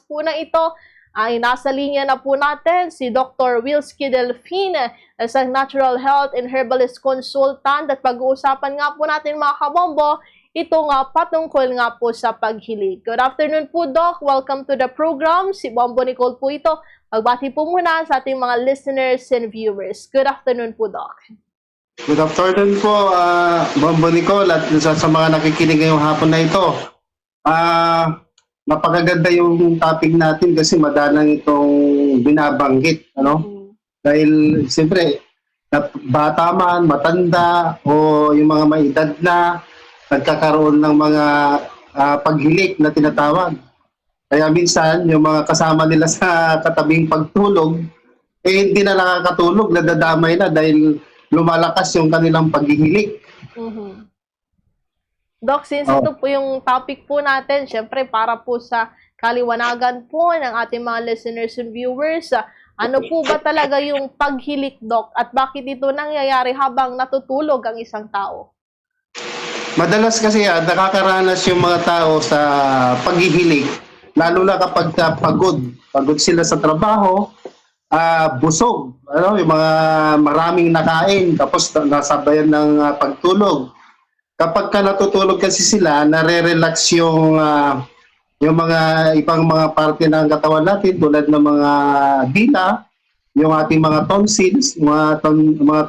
po na ito ay nasa linya na po natin si Dr. Wilski Delfin, isang natural health and herbalist consultant, at pag-uusapan nga po natin mga kabombo, ito nga patungkol nga po sa paghilig. Good afternoon po, Doc. Welcome to the program. Si Bombo Nicole po ito. Magbati po muna sa ating mga listeners and viewers. Good afternoon po, Doc. Good afternoon po, Bombo Nicole, at sa mga nakikinig ngayong hapon na ito. Napakaganda yung topic natin kasi madalang itong binabanggit, ano? Dahil siyempre, bata man, matanda, o yung mga may edad na, nagkakaroon ng mga paghilik na tinatawag. Kaya minsan, yung mga kasama nila sa katabing pagtulog, hindi na nakakatulog, nadadamay na dahil lumalakas yung kanilang paghihilik. Doc, since ito po yung topic po natin, syempre para po sa kaliwanagan po ng ating mga listeners and viewers, ano po ba talaga yung paghilik, Doc? At bakit ito nangyayari habang natutulog ang isang tao? Madalas kasi nakakaranas yung mga tao sa paghihilik, lalo na kapag pagod sila sa trabaho, busog, ano, yung mga maraming nakain, tapos nasabayan ng pagtulog. Kapag natutulog kasi sila, nare-relax yung mga ibang mga parte ng katawan natin tulad ng mga dila, yung ating mga tonsils, mga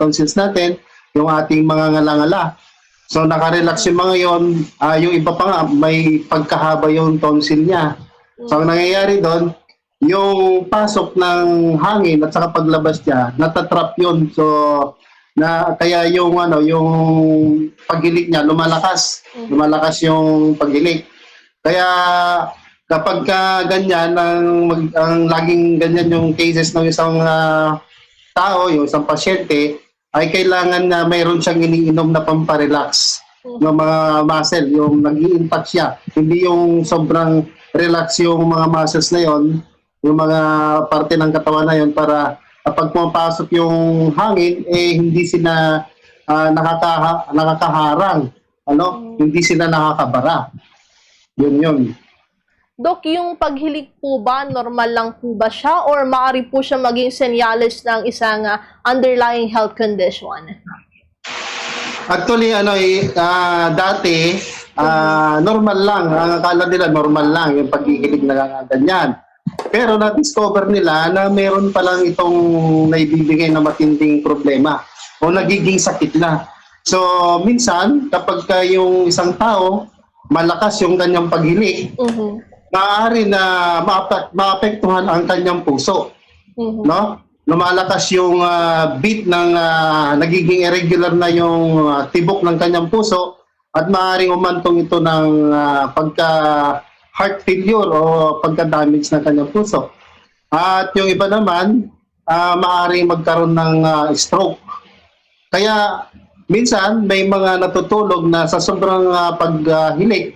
tonsils natin, yung ating mga ngala-ngala. So naka-relax yung mga yon, yung iba pa nga may pagkahaba yung tonsil niya. So ang nangyayari doon, yung pasok ng hangin at saka paglabas niya, natatrap yun. So kaya yung paghilik niya lumalakas yung paghilik. Kaya kapag ganyan ang laging ganyan yung cases ng isang tao, yung isang pasyente, ay kailangan na mayroon siyang iniinom na pamparelax ng mga muscle, yung nag-i-impact siya, hindi yung sobrang relax yung mga muscles na yon, yung mga parte ng katawan na yon, para kapag pumapasok yung hangin, hindi sila nakakaharang, hindi sila nakakabara. Yun. Dok, yung paghilik po ba, normal lang po ba siya or maaari po siya maging senyales ng isang underlying health condition? Actually, dati, normal lang. Ang akala nila normal lang yung paghihilig na ganyan. Pero na-discover nila na meron palang itong naibibigay na matinding problema o nagiging sakit na. So, minsan, kapag yung isang tao, malakas yung kanyang paghilik, maaari na maapektuhan ang kanyang puso. No? Lumalakas yung beat ng nagiging irregular na yung tibok ng kanyang puso at maaaring umantong ito ng heart failure o pagka-damage ng kanyang puso. At yung iba naman, maaaring magkaroon ng stroke. Kaya minsan may mga natutulog na sa sobrang paghilik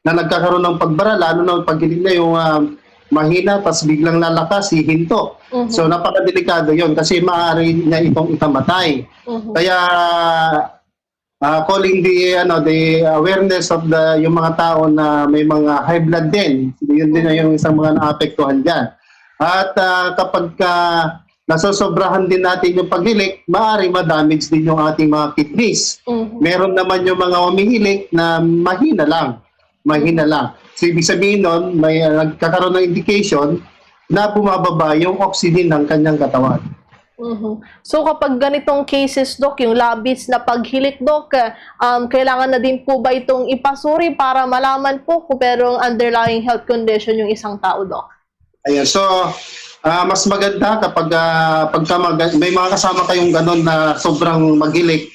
na nagkakaroon ng pagbara, lalo na paghilig na yung mahina, tapos biglang lalakas, hihinto. So napakadelikado yon kasi maaari niya itong ikamatay. Kaya calling the awareness of yung mga tao na may mga high blood din. Yun din yung isang mga naapektuhan diyan. At kapag nasosobrahan din natin yung paghilik, maaaring ma-damage din yung ating mga kidneys. Meron naman yung mga umihilik na mahina lang. So ibig sabihin nun, may nagkakaroon ng indication na bumababa yung oxygen ng kanyang katawan. So kapag ganitong cases, Dok, yung labis na paghilik, Dok, kailangan na din po ba itong ipasuri para malaman po kung merong underlying health condition yung isang tao, Dok? Ayan, so mas maganda kapag may mga kasama kayong ganon na sobrang maghilik,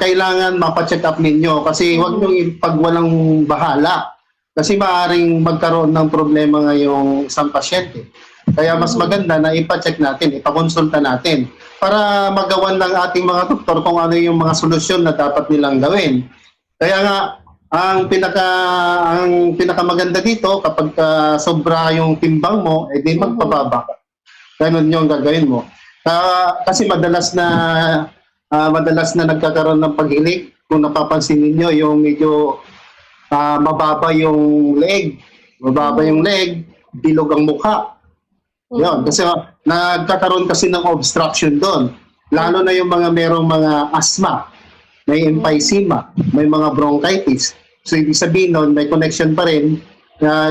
kailangan mapacheck up ninyo kasi huwag nyo ipagwalang bahala kasi maaaring magkaroon ng problema ngayong isang pasyente. Kaya mas maganda na ipacheck natin, ipakonsulta natin para magawan ng ating mga doktor kung ano yung mga solusyon na dapat nilang gawin. Kaya nga, ang pinakamaganda dito kapag sobra yung timbang mo, di magpababa ka. Ganun yung gagawin mo. Kasi madalas na nagkakaroon ng paghilik, kung napapansin niyo yung medyo mababa yung leg. bilog ang mukha. Yun, kasi nagkakaroon kasi ng obstruction doon. Lalo na yung mga merong mga asthma, may emphysema, may mga bronchitis. So, ibig sabihin nun, may connection pa rin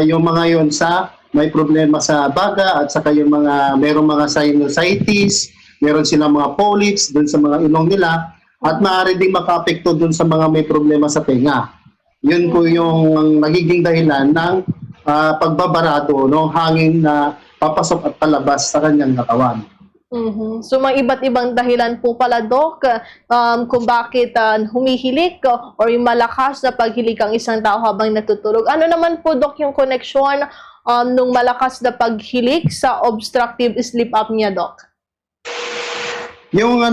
yung mga yun sa may problema sa baga at saka yung mga merong mga sinusitis, meron silang mga polyps doon sa mga ilong nila at maaari ding makaapekto doon sa mga may problema sa tenga. Yun po yung nagiging dahilan ng pagbabarado ng hangin na papasok at palabas sa kanyang katawan. So may iba't ibang dahilan po pala, Doc, kung bakit humihilik or yung malakas na paghilik ang isang tao habang natutulog. Ano naman po, Doc, yung connection nung malakas na paghilik sa obstructive sleep apnea, Doc? Yung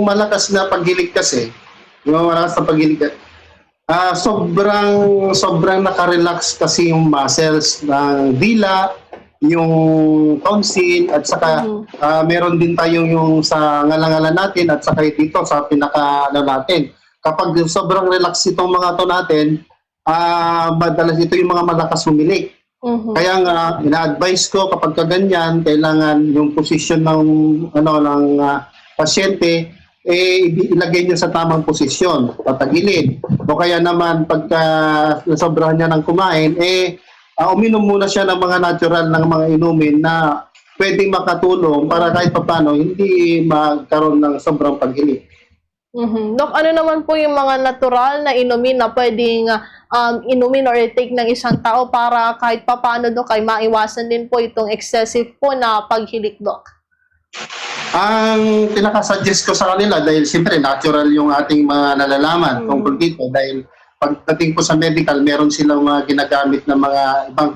malakas na paghilik kasi, sobrang naka-relax kasi yung muscles ng dila, yung tonsil at saka meron din tayong yung sa ngalangalan natin at saka dito sa natin. Kapag sobrang relax itong mga to natin, madalas ito yung mga malakas humilik. Kaya nga ina-advise ko kapag kaganyan, kailangan yung posisyon ng pasyente ilagay niyo sa tamang posisyon, patagilid. O kaya naman pagka nasobrahan niya ng kumain, uminom muna siya ng mga natural ng mga inumin na pwedeng makatulong para kahit paano hindi magkaroon ng sobrang paghilik. Dok, ano naman po yung mga natural na inumin na pwedeng inumin or take ng isang tao para kahit paano, Dok, ay maiwasan din po itong excessive po na paghilik, Dok? Ang pinaka-suggest ko sa kanila dahil siyempre natural yung ating mga nalalaman tungkol dito dahil pagdating po sa medical, meron silang mga ginagamit na mga ibang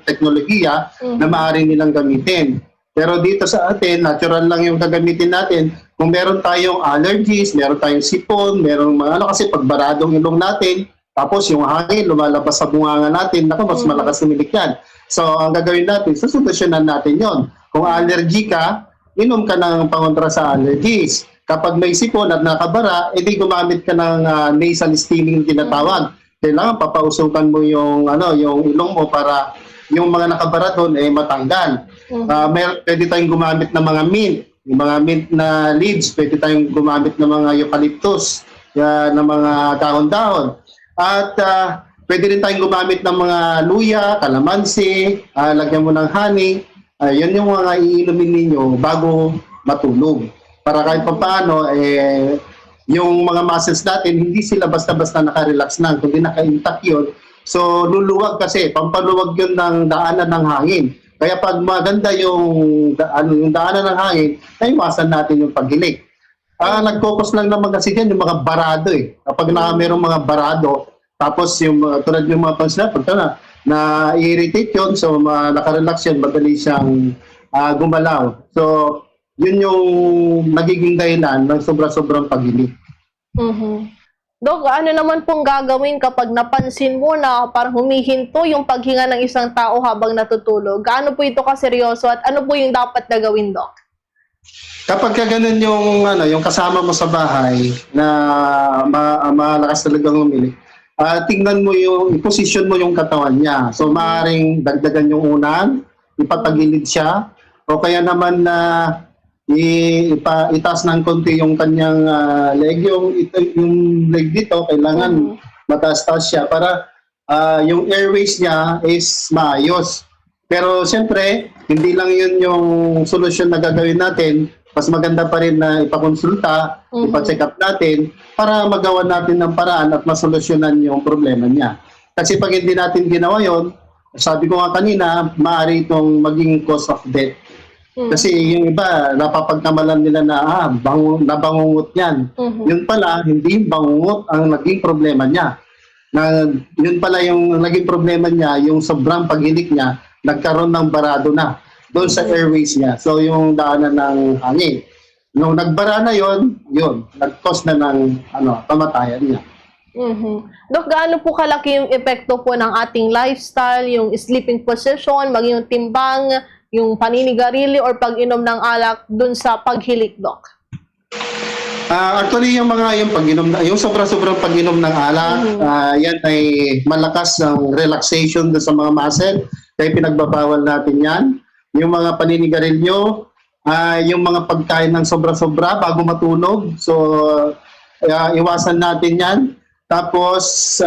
teknolohiya na maaari nilang gamitin. Pero dito sa atin, natural lang yung gagamitin natin. Kung meron tayong allergies, meron tayong sipon, meron mga kasi pagbaradong ilong natin, tapos yung hangin lumalabas sa bunganga natin, mas malakas humilik yan. So, ang gagawin natin, susolusyonan natin yon. Kung allergy ka, inom ka ng pangontra sa allergies. Kapag may sipon at nakabara, edi gumamit ka ng nasal steaming tinatawag. Kailangan papausukan mo yung ilong mo para yung mga nakabara doon matanggal. Pwede tayong gumamit ng mga mint, yung mga mint na leaves, pwede tayong gumamit ng mga eucalyptus, na mga dahon-dahon. At pwede rin tayong gumamit ng mga luya, kalamansi, lagyan mo ng honey. Yun yung mga iinumin ninyo bago matulog. Para kahit paano, yung mga muscles natin, hindi sila basta-basta naka-relax lang, kundi naka-intact yun. So, luluwag kasi, pampaluwag yun ng daanan ng hangin. Kaya pag maganda yung daanan ng hangin, naiwasan natin yung paghilik. Nag-focus lang naman kasi yan yung mga barado Kapag merong mga barado, tapos yung tulad yung mga tonsils pagka na-irritate yun, so naka-relax yun, madali siyang gumalaw. So, yun yung nagiging dahilan ng sobra-sobrang paghilik. Dok, ano naman pong gagawin kapag napansin mo na parang humihinto yung paghinga ng isang tao habang natutulog? Gaano po ito kaseryoso at ano po yung dapat na gawin, Dok? Kapag ganun yung kasama mo sa bahay na malakas talagang humilik, tingnan mo i-position mo yung katawan niya. So, maaaring dagdagan yung unan, ipatagilid siya, o kaya naman na itaas ng konti yung kanyang leg, yung leg dito, kailangan mataas-taas siya para yung airways niya is maayos. Pero siyempre, hindi lang yun yung solusyon na gagawin natin. Mas maganda pa rin na ipakonsulta, ipa-check up natin para magawa natin ng paraan at masolusyonan yung problema niya. Kasi pag hindi natin ginawa yon, sabi ko nga kanina, maaari itong maging cause of death. Kasi yung iba, napapagkamalan nila na nabangungot yan. Yun pala, hindi yung bangungot ang naging problema niya. Yun pala yung naging problema niya, yung sobrang paghilik niya, nagkaroon ng barado na doon sa airways niya. So yung daanan ng hangin. Nung nagbara na yun, nag-cause na ng kamatayan niya. Dok, gaano po kalaki yung epekto po ng ating lifestyle, yung sleeping position, maging yung timbang, yung paninigarilyo or pag-inom ng alak dun sa paghilik, Dok? Actually, yung pag-inom, yung sobrang pag-inom ng alak, yan ay malakas ng relaxation dun sa mga muscle. Kaya pinagbabawal natin yan. Yung mga paninigarilyo, yung mga pagkain ng sobra-sobra bago matulog. So, iwasan natin yan. Tapos,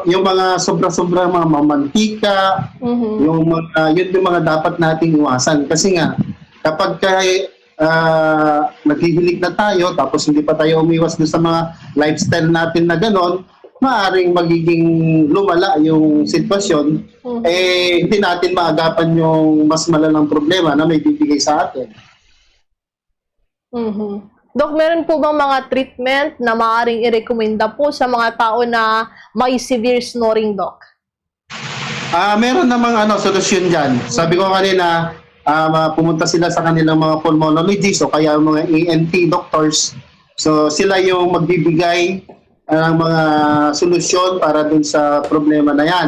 yung mga sobra-sobra, mga mamantika, yun yung mga dapat nating iwasan. Kasi nga, kapag naghihilig na tayo, tapos hindi pa tayo umiwas doon sa mga lifestyle natin na ganon, maaring magiging lumala yung sitwasyon, hindi natin maagapan yung mas malalang problema na may bibigay sa atin. Dok, meron po bang mga treatment na maaaring i-recommenda po sa mga tao na may severe snoring, Dok? Meron namang solusyon dyan. Sabi ko kanina, pumunta sila sa kanilang mga pulmonologists o kaya mga ENT doctors. So sila yung magbibigay ng mga solusyon para dun sa problema na yan.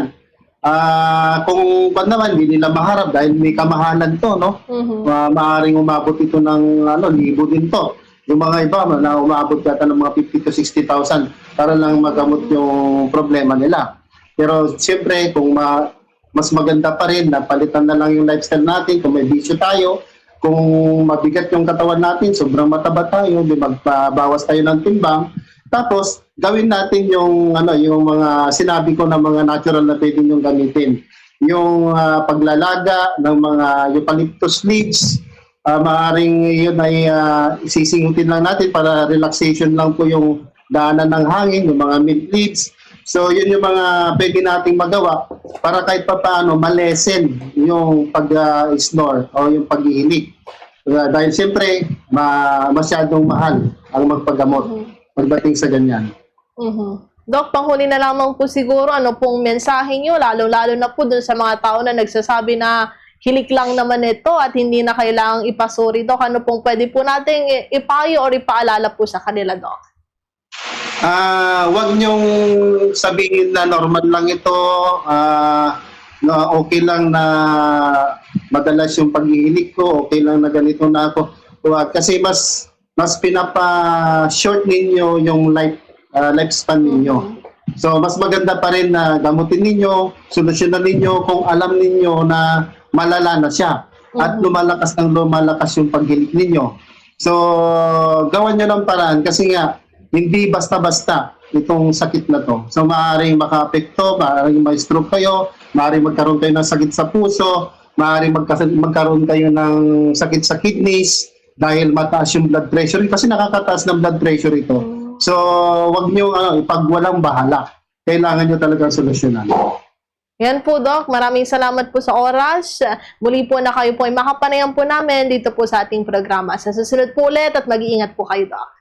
Kung naman, hindi nila maharap dahil may kamahalan to, no? Maaaring umabot ito ng libo din to. Yung mga iba na umabot yata ng mga 50 to 60,000 para lang magamot yung problema nila. Pero siyempre, kung mas maganda pa rin na palitan na lang yung lifestyle natin, kung may bisyo tayo, kung mabigat yung katawan natin, sobrang mataba tayo, magbabawas tayo ng timbang, tapos gawin natin yung mga sinabi ko na mga natural na pwede nyo gamitin. Yung paglalaga ng mga eucalyptus leaves, maaring yun ay isisingutin lang natin para relaxation lang po yung daanan ng hangin, yung mga mint leaves. So yun yung mga pwede nating magawa para kahit pa paano malesen yung pag-snore o yung paghihilig. Dahil siyempre masyadong mahal ang magpagamot pagdating sa ganyan. Dok, panghuli na lamang po siguro, ano pong mensahe nyo, lalo-lalo na po dun sa mga tao na nagsasabi na hilik lang naman ito at hindi na kailangang ipasuri, Dok. Ano pong pwede po nating ipayo o ipaalala po sa kanila, Dok? Wag niyong sabihin na normal lang ito, na okay lang na madalas yung paghihilig ko, okay lang na ganito na ako. Kasi mas pinapa-short ninyo yung lifespan ninyo. So, mas maganda pa rin na gamutin ninyo, solusyonan ninyo kung alam ninyo na malala na siya at lumalakas yung paghilig ninyo. So, gawan nyo ng paraan kasi nga, hindi basta-basta itong sakit na to. So, maaaring maka-apekto, maaaring ma-stroke kayo, maaaring magkaroon kayo ng sakit sa puso, maaaring magkaroon kayo ng sakit sa kidneys, dahil mataas yung blood pressure kasi nakakataas ng blood pressure ito. So, wag niyo ipagwalang bahala. Kailangan niyo talagang solusyonan. Yan po, Doc. Maraming salamat po sa oras. Muli po na kayo po ay makapanayan po namin dito po sa ating programa. Sa susunod po ulit at mag-iingat po kayo, Doc.